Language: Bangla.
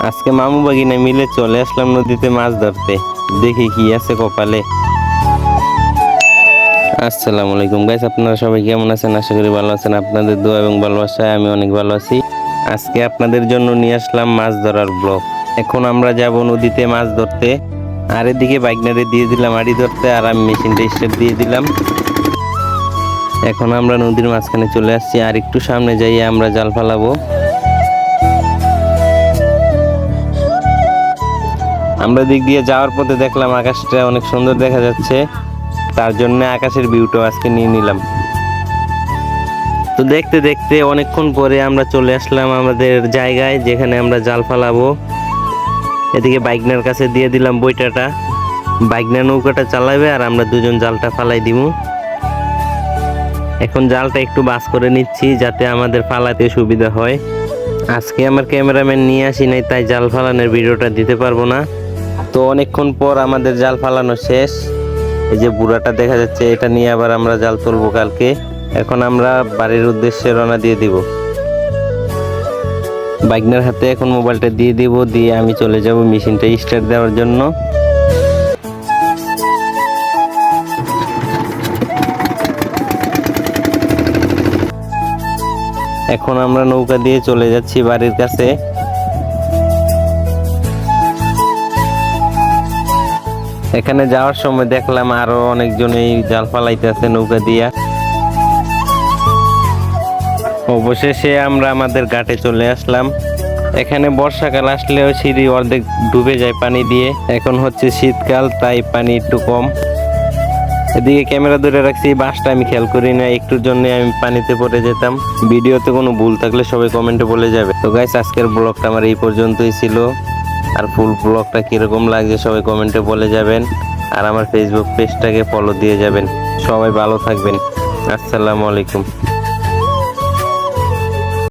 আজকে মামু বাগিনা মিলে চলে আসলাম নদীতে মাছ ধরতে, দেখি কি আছে কপালে। আসসালামু আলাইকুম গাইস, আপনারা সবাই কেমন আছেন? আশা করি ভালো আছেন। আপনাদের দোয়া এবং ভালোবাসায় আমি অনেক ভালো আছি। আজকে আপনাদের জন্য নিয়ে আসলাম মাছ ধরার ব্লগ। এখন আমরা যাব নদীতে মাছ ধরতে, আর এদিকে বাইকনারে দিয়ে দিলাম আড়ি ধরতে, আর আমি মেশিনটা স্টার্ট দিয়ে দিলাম। এখন আমরা নদীর মাঝখানে চলে আসছি, আর একটু সামনে যাইয়ে আমরা জাল ফালাবো। আমরা দিক দিয়ে যাওয়ার পথে দেখলাম আকাশটা অনেক সুন্দর দেখা যাচ্ছে, তার জন্য আকাশের ভিউটাও আজকে নিয়ে নিলাম। তো দেখতে দেখতে অনেকক্ষণ পরে আমরা চলে আসলাম আমাদের জায়গায়, যেখানে আমরা জাল ফালাবো। এদিকে বাইকনার কাছে দিয়ে দিলাম বইটাটা, বাইকনা নৌকাটা চালাবে আর আমরা দুজন জালটা ফালাই দিব। এখন জালটা একটু বাস করে নিচ্ছি যাতে আমাদের ফালাতে সুবিধা হয়। আজকে আমার ক্যামেরাম্যান নিয়ে আসি নাই, তাই জাল ফালানোর ভিডিওটা দিতে পারবো না। তো অনেকক্ষণ পর আমাদের জাল ফালানো শেষ। এই যে বুড়াটা দেখা যাচ্ছে, এটা নিয়ে আবার আমরা জাল তুলবো কালকে। এখন আমরা বাড়ির উদ্দেশ্যে রওনা দিয়ে দিব। বাইকনার হাতে এখন মোবাইলটা দিয়ে দিব, দিয়ে আমি চলে যাব মেশিনটা স্টার্ট দেওয়ার জন্য। এখন আমরা নৌকা দিয়ে চলে যাচ্ছি বাড়ির কাছে। এখানে যাওয়ার সময় দেখলাম আরো অনেকজনই জাল ফালাইতেছে নৌকা দিয়া। অবশেষে আমরা আমাদের ঘাটে চলে আসলাম। এখানে বর্ষাকাল আসলেও সিঁড়ি অর্ধেক ডুবে যায় পানি দিয়ে। এখন হচ্ছে শীতকাল, তাই পানি একটু কম। এদিকে ক্যামেরা ধরে রাখছি, বাসটা আমি খেয়াল করি না, একটুর জন্য আমি পানিতে পড়ে যেতাম। ভিডিওতে কোনো ভুল থাকলে সবাই কমেন্টে বলে যাবে। তো গাইস, আজকের ব্লগটা আমার এই পর্যন্তই ছিল। আর ফুল ব্লগটা কিরকম লাগছে সবাই কমেন্টে বলে যাবেন, আর আমার ফেসবুক পেজটাকে ফলো দিয়ে যাবেন। সবাই ভালো থাকবেন। আসসালামু আলাইকুম।